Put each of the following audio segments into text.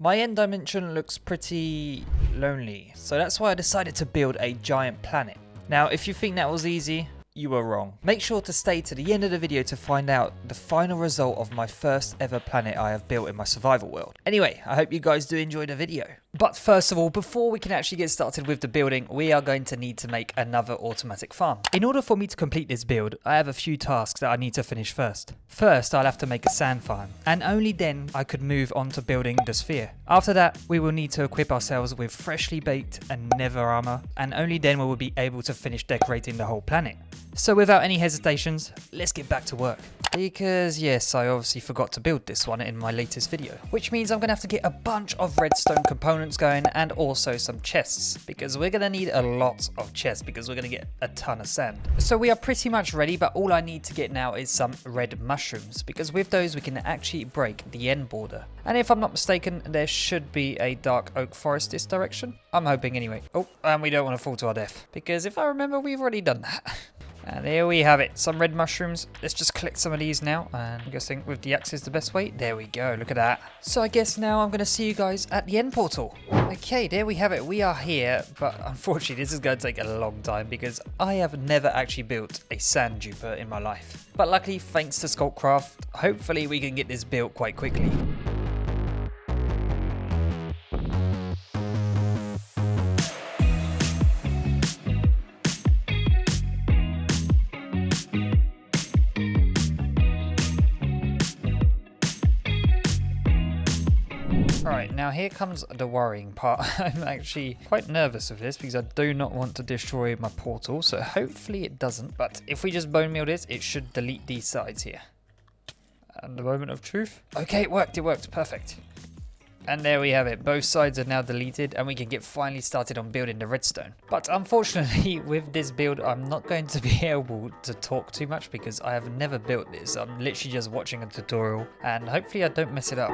My end dimension looks pretty lonely, so that's why I decided to build a giant planet. Now, if you think that was easy, you were wrong. Make sure to stay to the end of the video to find out the final result of my first ever planet I have built in my survival world. Anyway, I hope you guys do enjoy the video. But first of all, before we can actually get started with the building, we are going to need to make another automatic farm. In order for me to complete this build, I have a few tasks that I need to finish first. First, I'll have to make a sand farm, and only then I could move on to building the sphere. After that, we will need to equip ourselves with freshly baked and nether armor, and only then we will be able to finish decorating the whole planet. So without any hesitations, let's get back to work. Because yes, I obviously forgot to build this one in my latest video, which means I'm going to have to get a bunch of redstone components going and also some chests, because we're going to need a lot of chests because we're going to get a ton of sand. So we are pretty much ready, but all I need to get now is some red mushrooms, because with those we can actually break the end border. And if I'm not mistaken, there should be a dark oak forest this direction. I'm hoping anyway. Oh, and we don't want to fall to our death, because if I remember, we've already done that. And there we have it, some red mushrooms. Let's just collect some of these now, and I'm guessing with the axe is the best way. There we go, look at that. So I guess now I'm going to see you guys at the end portal. Okay, there we have it, we are here, but unfortunately this is going to take a long time because I have never actually built a sand duper in my life. But luckily, thanks to Sculptcraft, hopefully we can get this built quite quickly. Alright, now here comes the worrying part. I'm actually quite nervous of this because I do not want to destroy my portal, so hopefully it doesn't. But if we just bone meal this, it should delete these sides here. And the moment of truth. Okay, it worked, perfect. And there we have it, both sides are now deleted and we can get finally started on building the redstone. But unfortunately with this build I'm not going to be able to talk too much because I have never built this. I'm literally just watching a tutorial and hopefully I don't mess it up.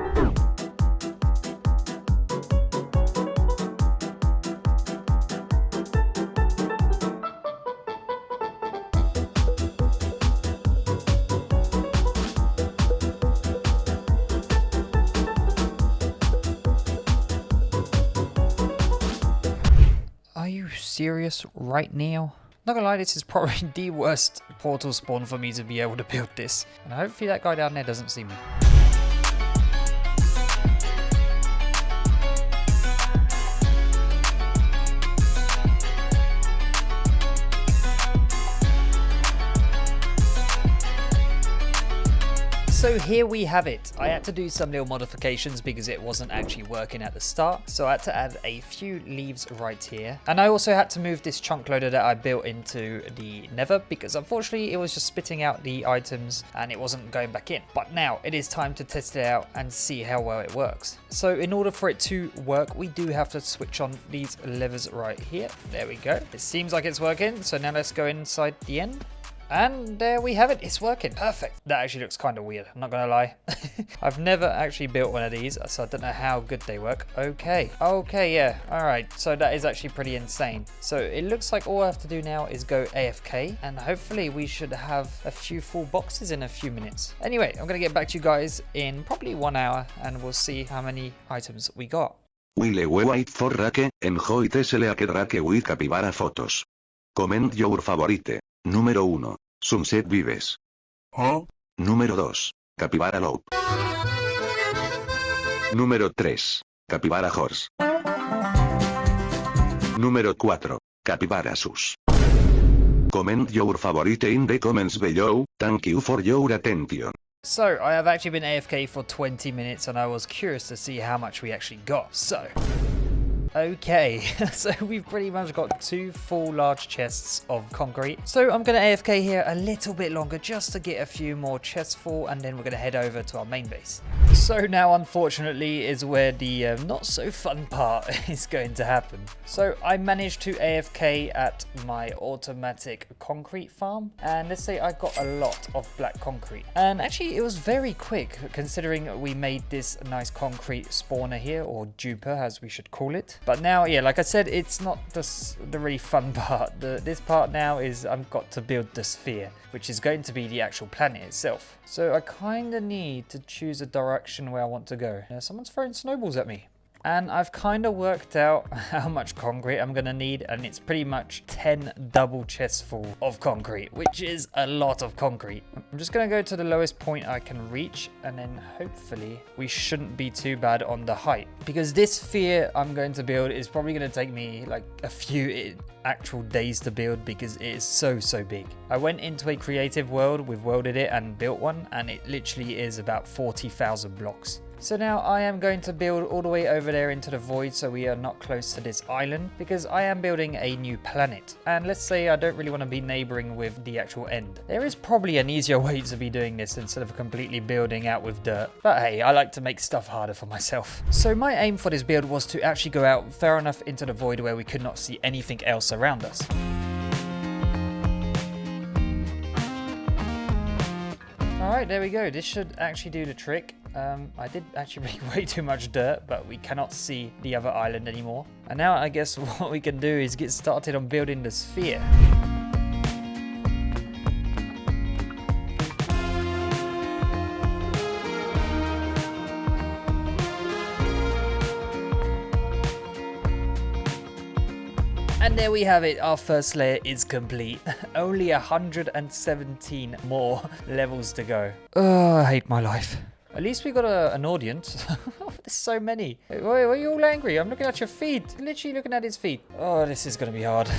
Are you serious right now? Not gonna lie, this is probably the worst portal spawn for me to be able to build this. And hopefully that guy down there doesn't see me. So here we have it. I had to do some little modifications because it wasn't actually working at the start. So I had to add a few leaves right here. And I also had to move this chunk loader that I built into the nether because unfortunately it was just spitting out the items and it wasn't going back in. But now it is time to test it out and see how well it works. So in order for it to work, we do have to switch on these levers right here. There we go. It seems like it's working. So now let's go inside the end. And there we have it, it's working, perfect. That actually looks kind of weird, I'm not gonna lie. I've never actually built one of these, so I don't know how good they work. Okay, yeah, alright, so that is actually pretty insane. So it looks like all I have to do now is go AFK, and hopefully we should have a few full boxes in a few minutes. Anyway, I'm gonna get back to you guys in probably 1 hour, and we'll see how many items we got. Will wait for rake, enjoy tesele rake with capybara photos. Comment your favorite. Número 1. Sunset Vives. ¿Oh? Número 2. Capybara Loop. Número 3. Capybara Horse. Número 4. Capybara Sus. Comment your favorite in the comments below, thank you for your attention. So, I have actually been AFK for 20 minutes and I was curious to see how much we actually got. So, okay, so we've pretty much got 2 full large chests of concrete. So I'm going to AFK here a little bit longer just to get a few more chests full, and then we're going to head over to our main base. So now unfortunately is where the not so fun part is going to happen. So I managed to AFK at my automatic concrete farm, and let's say I got a lot of black concrete. And actually it was very quick considering we made this nice concrete spawner here, or duper as we should call it. But now, yeah, like I said, it's not the really fun part. This part now is I've got to build the sphere, which is going to be the actual planet itself. So I kind of need to choose a direction where I want to go. Someone's throwing snowballs at me. And I've kind of worked out how much concrete I'm going to need, and it's pretty much 10 double chests full of concrete, which is a lot of concrete. I'm just going to go to the lowest point I can reach, and then hopefully we shouldn't be too bad on the height, because this sphere I'm going to build is probably going to take me like a few actual days to build, because it is so big. I went into a creative world, we've welded it and built one, and it literally is about 40,000 blocks. So now I am going to build all the way over there into the void, so we are not close to this island, because I am building a new planet. And let's say I don't really want to be neighboring with the actual end. There is probably an easier way to be doing this instead of completely building out with dirt. But hey, I like to make stuff harder for myself. So my aim for this build was to actually go out far enough into the void where we could not see anything else around us. Alright, there we go. This should actually do the trick. I did actually make way too much dirt, but we cannot see the other island anymore. And now I guess what we can do is get started on building the sphere. And there we have it, our first layer is complete. Only 117 more levels to go. Oh, I hate my life. At least we got an audience. There's so many. Why are you all angry? I'm looking at your feet. Literally looking at his feet. Oh, this is going to be hard.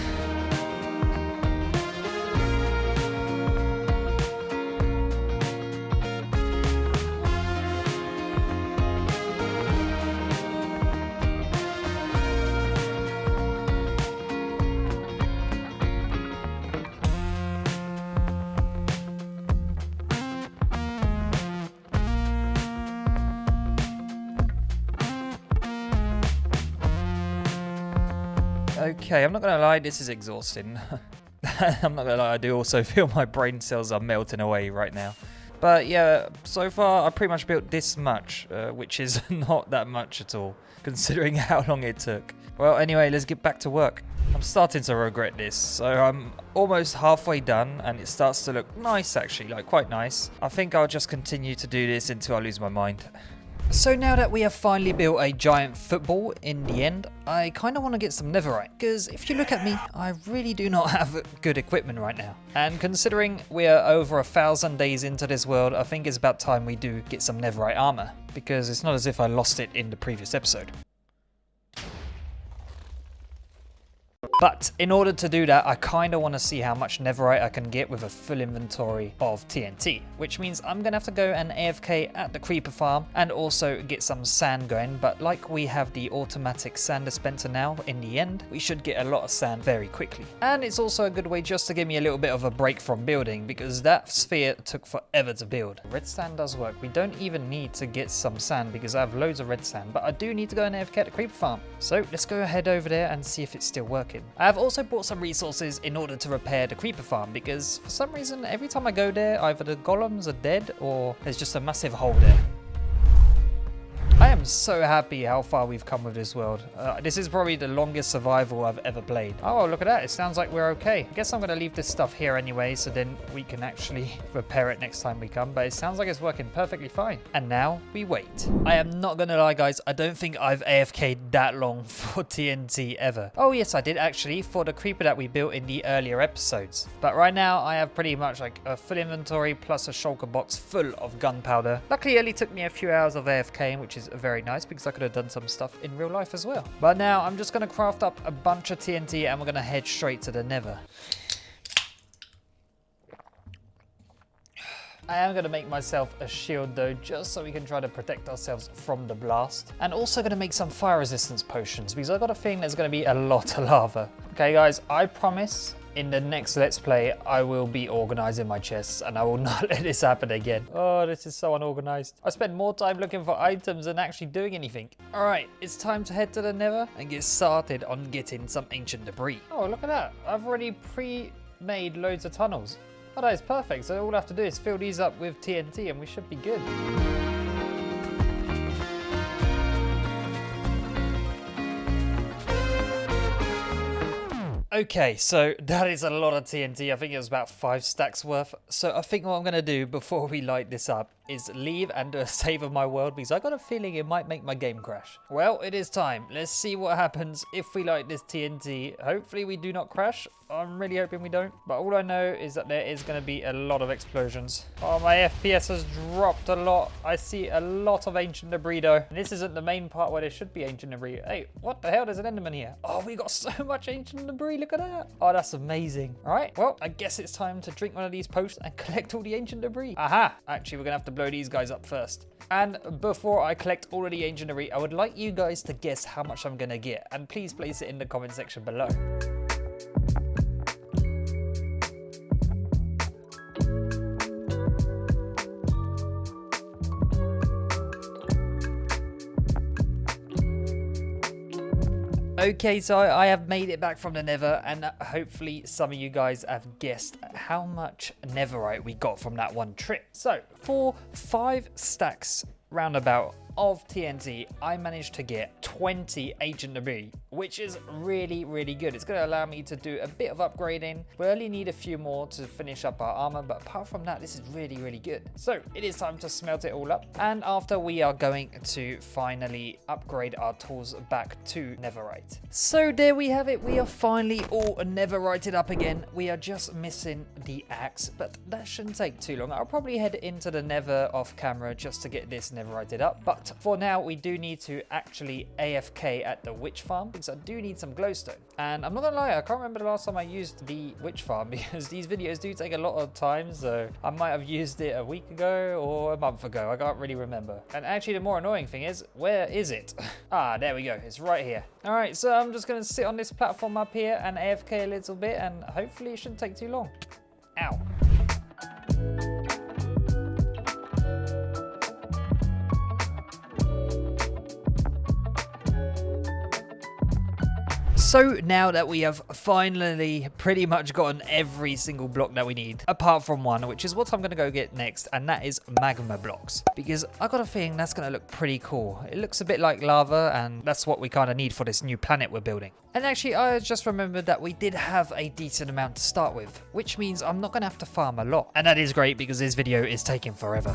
Okay, I'm not gonna lie, this is exhausting. I'm not gonna lie, I do also feel my brain cells are melting away right now. But yeah, so far I pretty much built this much, which is not that much at all, considering how long it took. Well, anyway, let's get back to work. I'm starting to regret this, so I'm almost halfway done, and it starts to look nice actually, like quite nice. I think I'll just continue to do this until I lose my mind. So now that we have finally built a giant football in the end, I kind of want to get some netherite, because if you look at me, I really do not have good equipment right now. And considering we are over 1,000 days into this world, I think it's about time we do get some netherite armor, because it's not as if I lost it in the previous episode. But in order to do that, I kind of want to see how much netherite I can get with a full inventory of TNT, which means I'm going to have to go and AFK at the creeper farm and also get some sand going. But like we have the automatic sand dispenser now, in the end, we should get a lot of sand very quickly. And it's also a good way just to give me a little bit of a break from building, because that sphere took forever to build. Red sand does work. We don't even need to get some sand because I have loads of red sand, but I do need to go and AFK at the creeper farm. So let's go ahead over there and see if it's still working. I have also bought some resources in order to repair the creeper farm, because for some reason every time I go there either the golems are dead or there's just a massive hole there. I am so happy how far we've come with this world. This is probably the longest survival I've ever played. Oh, look at that. It sounds like we're okay. I guess I'm going to leave this stuff here anyway, so then we can actually repair it next time we come. But it sounds like it's working perfectly fine. And now we wait. I am not going to lie, guys. I don't think I've AFK'd that long for TNT ever. Oh, yes, I did actually for the creeper that we built in the earlier episodes. But right now, I have pretty much like a full inventory plus a shulker box full of gunpowder. Luckily, it only took me a few hours of AFKing, which is very nice because I could have done some stuff in real life as well. But now I'm just going to craft up a bunch of TNT and we're going to head straight to the nether. I am going to make myself a shield though, just so we can try to protect ourselves from the blast. And also going to make some fire resistance potions because I got a feeling there's going to be a lot of lava. Okay guys, I promise in the next Let's Play, I will be organizing my chests and I will not let this happen again. Oh, this is so unorganized. I spend more time looking for items than actually doing anything. All right, it's time to head to the nether and get started on getting some ancient debris. Oh, look at that. I've already pre-made loads of tunnels. Oh, that is perfect. So all I have to do is fill these up with TNT and we should be good. Okay, so that is a lot of TNT. I think it was about 5 stacks worth. So I think what I'm going to do before we light this up is leave and do a save of my world because I got a feeling it might make my game crash. Well, it is time. Let's see what happens if we light this TNT. Hopefully we do not crash. I'm really hoping we don't. But all I know is that there is going to be a lot of explosions. Oh, my FPS has dropped a lot. I see a lot of ancient debris though. And this isn't the main part where there should be ancient debris. Hey, what the hell? There's an enderman here. Oh, we got so much ancient debris. Look at that. Oh, that's amazing. All right. Well, I guess it's time to drink one of these posts and collect all the ancient debris. Aha. Actually, we're going to have to blow these guys up first. And before I collect all of the ancient debris, I would like you guys to guess how much I'm going to get. And please place it in the comment section below. Okay, so I have made it back from the nether, and hopefully some of you guys have guessed how much netherite we got from that one trip. So for 5 stacks roundabout of TNT, I managed to get 20 ancient debris, which is really, really good. It's going to allow me to do a bit of upgrading. We only need a few more to finish up our armor, but apart from that, this is really, really good. So it is time to smelt it all up. And after, we are going to finally upgrade our tools back to netherite. So there we have it. We are finally all netherrited up again. We are just missing the axe, but that shouldn't take too long. I'll probably head into the nether off camera just to get this netherrited up. But for now, we do need to actually AFK at the witch farm because I do need some glowstone. And I'm not gonna lie, I can't remember the last time I used the witch farm because these videos do take a lot of time. So I might have used it a week ago or a month ago. I can't really remember. And actually, the more annoying thing is, where is it? Ah, there we go. It's right here. All right, so I'm just gonna sit on this platform up here and AFK a little bit, and hopefully it shouldn't take too long. Ow. So now that we have finally pretty much gotten every single block that we need, apart from one, which is what I'm going to go get next, and that is magma blocks. Because I got a feeling that's going to look pretty cool. It looks a bit like lava, and that's what we kind of need for this new planet we're building. And actually, I just remembered that we did have a decent amount to start with, which means I'm not going to have to farm a lot. And that is great because this video is taking forever.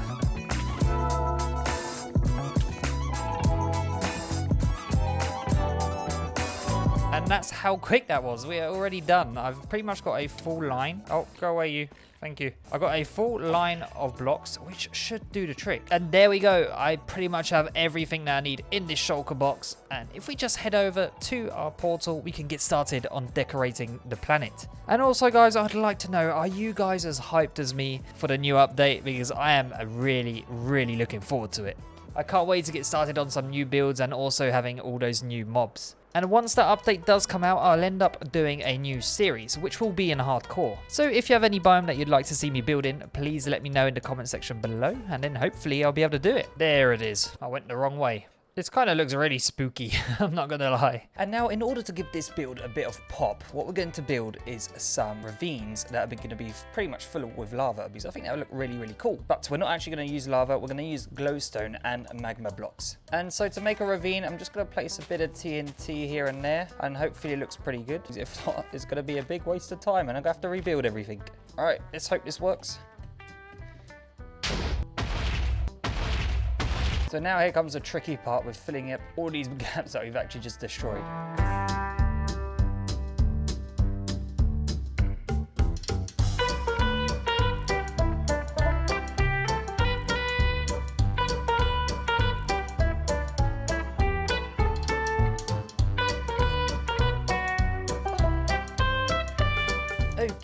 And that's how quick that was. We are already done. I've pretty much got a full line. Oh, go away you. Thank you. I got a full line of blocks, which should do the trick. And there we go. I pretty much have everything that I need in this shulker box. And if we just head over to our portal, we can get started on decorating the planet. And also, guys, I'd like to know, are you guys as hyped as me for the new update? Because I am really, really looking forward to it. I can't wait to get started on some new builds and also having all those new mobs. And once that update does come out, I'll end up doing a new series, which will be in hardcore. So if you have any biome that you'd like to see me build in, please let me know in the comment section below, and then hopefully I'll be able to do it. There it is. I went the wrong way. This kind of looks really spooky, I'm not gonna lie. And now, in order to give this build a bit of pop, what we're going to build is some ravines that are going to be pretty much full with lava, because I think that would look really, really cool. But we're not actually going to use lava, we're going to use glowstone and magma blocks. And so to make a ravine, I'm just going to place a bit of TNT here and there, and hopefully it looks pretty good. If not, it's going to be a big waste of time, and I'm going to have to rebuild everything. All right, let's hope this works. So now here comes the tricky part with filling up all these gaps that we've actually just destroyed.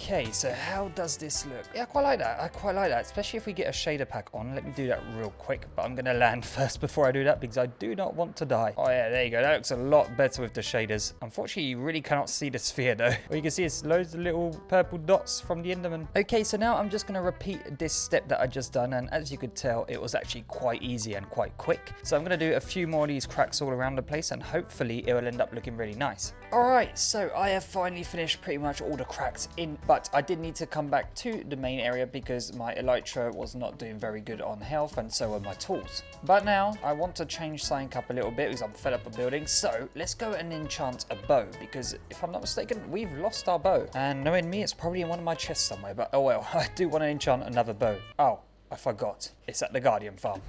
Okay, so how does this look? Yeah, I quite like that. I quite like that, especially if we get a shader pack on. Let me do that real quick, but I'm going to land first before I do that because I do not want to die. Oh yeah, there you go. That looks a lot better with the shaders. Unfortunately, you really cannot see the sphere though. All you can see is loads of little purple dots from the Enderman. Okay, so now I'm just going to repeat this step that I just done, and as you could tell, it was actually quite easy and quite quick. So I'm going to do a few more of these cracks all around the place, and hopefully it will end up looking really nice. All right, so I have finally finished pretty much all the cracks in, but I did need to come back to the main area because my elytra was not doing very good on health, and so were my tools. But now I want to change something up a little bit because I'm fed up of building. So let's go and enchant a bow, because if I'm not mistaken, we've lost our bow. And knowing me, it's probably in one of my chests somewhere, but oh well, I do want to enchant another bow. Oh, I forgot. It's at the Guardian farm.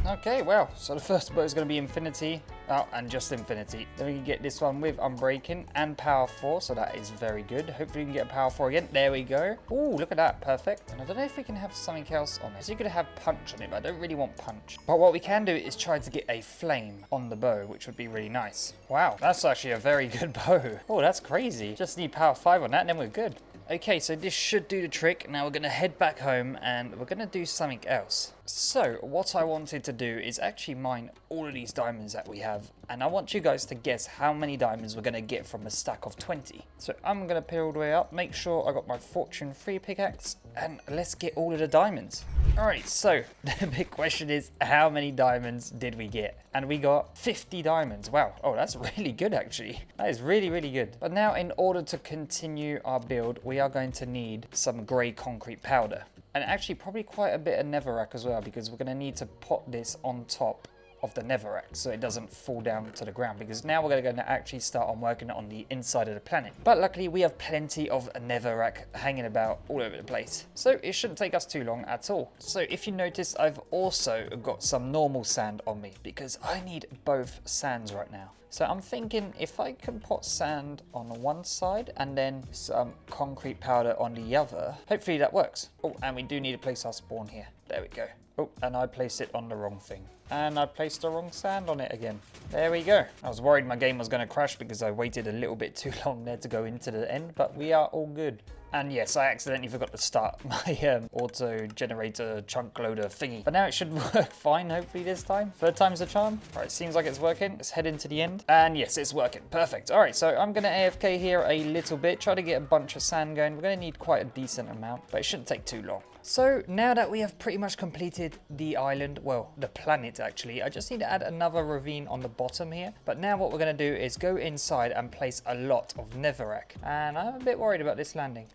Okay, well, so the first boat is going to be Infinity. Oh, and just Infinity. Then we can get this one with Unbreaking and Power 4, so that is very good. Hopefully we can get a Power 4 again. There we go. Ooh, look at that. Perfect. And I don't know if we can have something else on it. So you could have Punch on it, but I don't really want Punch. But what we can do is try to get a Flame on the bow, which would be really nice. Wow, that's actually a very good bow. Oh, that's crazy. Just need Power 5 on that, and then we're good. Okay, so this should do the trick. Now we're going to head back home and we're going to do something else. So what I wanted to do is actually mine all of these diamonds that we have. And I want you guys to guess how many diamonds we're going to get from a stack of 20. So I'm going to peel all the way up, make sure I got my Fortune 3 pickaxe, and let's get all of the diamonds. Alright, so the big question is, how many diamonds did we get? And we got 50 diamonds. Wow. Oh, that's really good actually. That is really, really good. But now in order to continue our build, we are going to need some grey concrete powder. And actually probably quite a bit of netherrack as well, because we're going to need to pot this on top of the netherrack so it doesn't fall down to the ground, because now we're going to actually start on working on the inside of the planet. But luckily we have plenty of netherrack hanging about all over the place, so it shouldn't take us too long at all. So if you notice, I've also got some normal sand on me because I need both sands right now. So I'm thinking if I can put sand on one side and then some concrete powder on the other, hopefully that works. Oh, and we do need to place our spawn here. There we go. Oh, and I placed it on the wrong thing. And I placed the wrong sand on it again. There we go. I was worried my game was going to crash because I waited a little bit too long there to go into the end, but we are all good. And yes, I accidentally forgot to start my auto generator chunk loader thingy. But now it should work fine, hopefully this time. Third time's the charm. All right, seems like it's working. Let's head into the end. And yes, it's working. Perfect. All right, so I'm going to AFK here a little bit. Try to get a bunch of sand going. We're going to need quite a decent amount, but it shouldn't take too long. So now that we have pretty much completed the island, well, the planet actually, I just need to add another ravine on the bottom here. But now what we're going to do is go inside and place a lot of netherrack. And I'm a bit worried about this landing.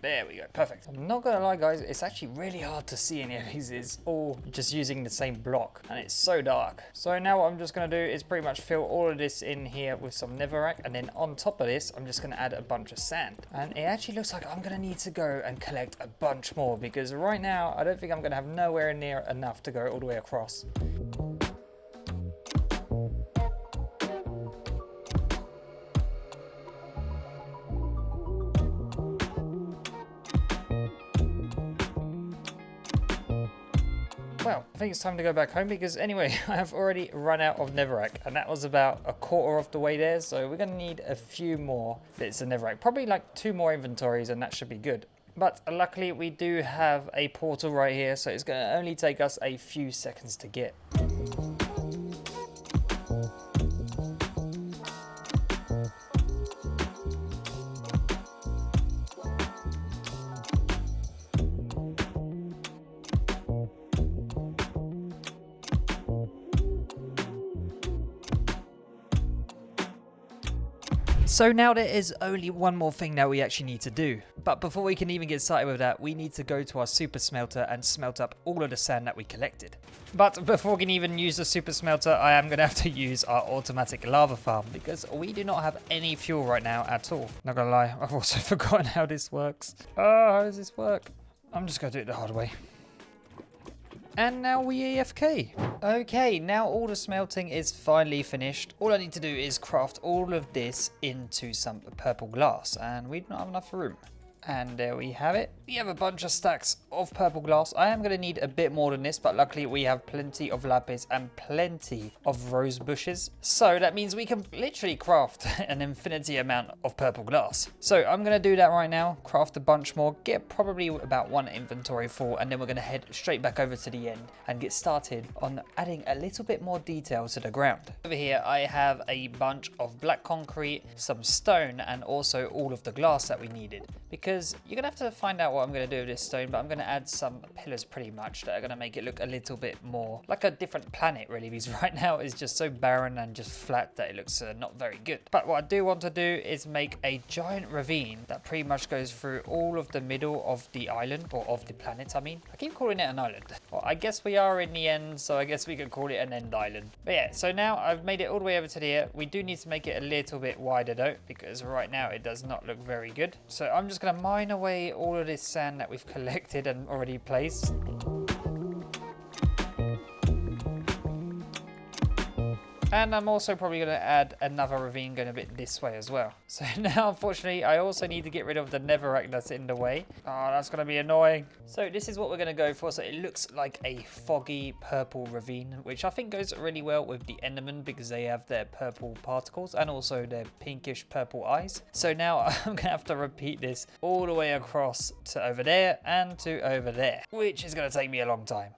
There we go, perfect. I'm not gonna lie guys, it's actually really hard to see any of these. It's all just using the same block and it's so dark. So now what I'm just gonna do is pretty much fill all of this in here with some netherrack, and then on top of this, I'm just gonna add a bunch of sand. And it actually looks like I'm gonna need to go and collect a bunch more, because right now, I don't think I'm gonna have nowhere near enough to go all the way across. Well, I think it's time to go back home because anyway, I have already run out of netherrack, and that was about a quarter of the way there. So we're going to need a few more bits of netherrack, probably like 2 more inventories, and that should be good. But luckily we do have a portal right here, so it's going to only take us a few seconds to get. So now there is only one more thing that we actually need to do. But before we can even get started with that, we need to go to our super smelter and smelt up all of the sand that we collected. But before we can even use the super smelter, I am going to have to use our automatic lava farm because we do not have any fuel right now at all. Not gonna lie, I've also forgotten how this works. Oh, how does this work? I'm just going to do it the hard way. And now we AFK. Okay, now all the smelting is finally finished. All I need to do is craft all of this into some purple glass, and we don't have enough room. And there we have it. We have a bunch of stacks of purple glass. I am going to need a bit more than this, but luckily we have plenty of lapis and plenty of rose bushes. So that means we can literally craft an infinity amount of purple glass. So I'm going to do that right now, craft a bunch more, get probably about 1 inventory full, and then we're going to head straight back over to the end and get started on adding a little bit more detail to the ground. Over here I have a bunch of black concrete, some stone, and also all of the glass that we needed. Because you're going to have to find out what I'm going to do with this stone, but I'm going to add some pillars pretty much that are going to make it look a little bit more like a different planet really, because right now it's just so barren and just flat that it looks not very good. But what I do want to do is make a giant ravine that pretty much goes through all of the middle of the island, or of the planet I mean. I keep calling it an island. Well, I guess we are in the end, so I guess we could call it an end island. But yeah, so now I've made it all the way over to here. We do need to make it a little bit wider though, because right now it does not look very good. So I'm just going to mine away all of this sand that we've collected and already placed. And I'm also probably going to add another ravine going a bit this way as well. So now, unfortunately, I also need to get rid of the netherite that's in the way. Oh, that's going to be annoying. So this is what we're going to go for. So it looks like a foggy purple ravine, which I think goes really well with the enderman because they have their purple particles and also their pinkish purple eyes. So now I'm going to have to repeat this all the way across to over there and to over there, which is going to take me a long time.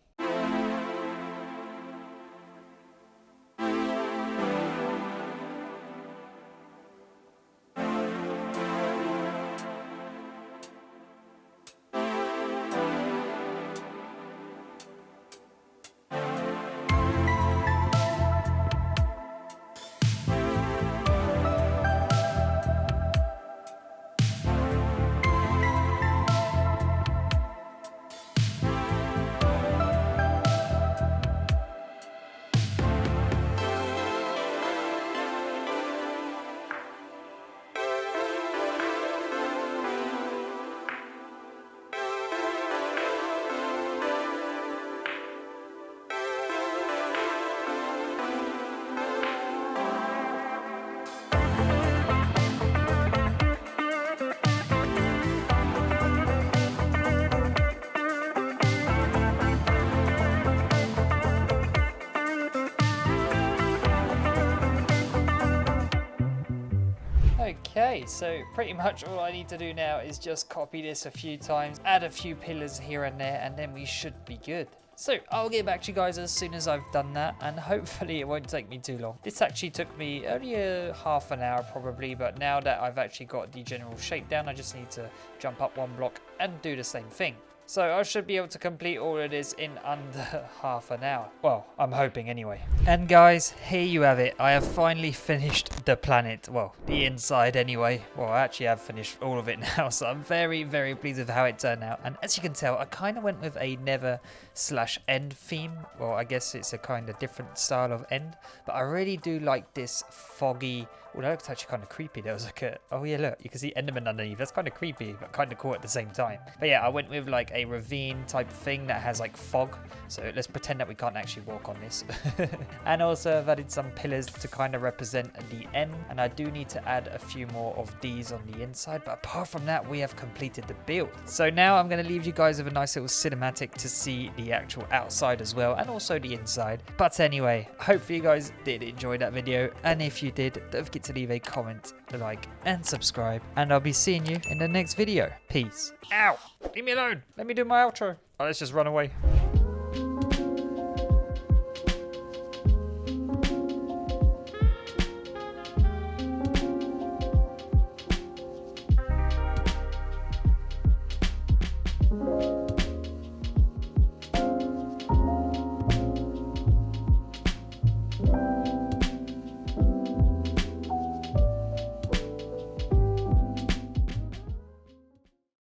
Okay, so pretty much all I need to do now is just copy this a few times, add a few pillars here and there, and then we should be good. So I'll get back to you guys as soon as I've done that, and hopefully it won't take me too long. This actually took me only half an hour probably, but now that I've actually got the general shape down, I just need to jump up one block and do the same thing. So I should be able to complete all of this in under half an hour. Well, I'm hoping anyway. And guys, here you have it. I have finally finished the planet. Well, the inside anyway. Well, I actually have finished all of it now. So I'm very, very pleased with how it turned out. And as you can tell, I kind of went with a nether/end theme. Well, I guess it's a kind of different style of end. But I really do like this foggy... Well, that looks actually kind of creepy. There was like a... Oh yeah, look. You can see Enderman underneath. That's kind of creepy, but kind of cool at the same time. But yeah, I went with like a ravine type thing that has like fog. So let's pretend that we can't actually walk on this. And also I've added some pillars to kind of represent the end. And I do need to add a few more of these on the inside. But apart from that, we have completed the build. So now I'm going to leave you guys with a nice little cinematic to see the actual outside as well. And also the inside. But anyway, hopefully you guys did enjoy that video. And if you did, don't forget to leave a comment, like, and subscribe. And I'll be seeing you in the next video. Peace. Ow! Leave me alone. Let me do my outro. Oh, let's just run away.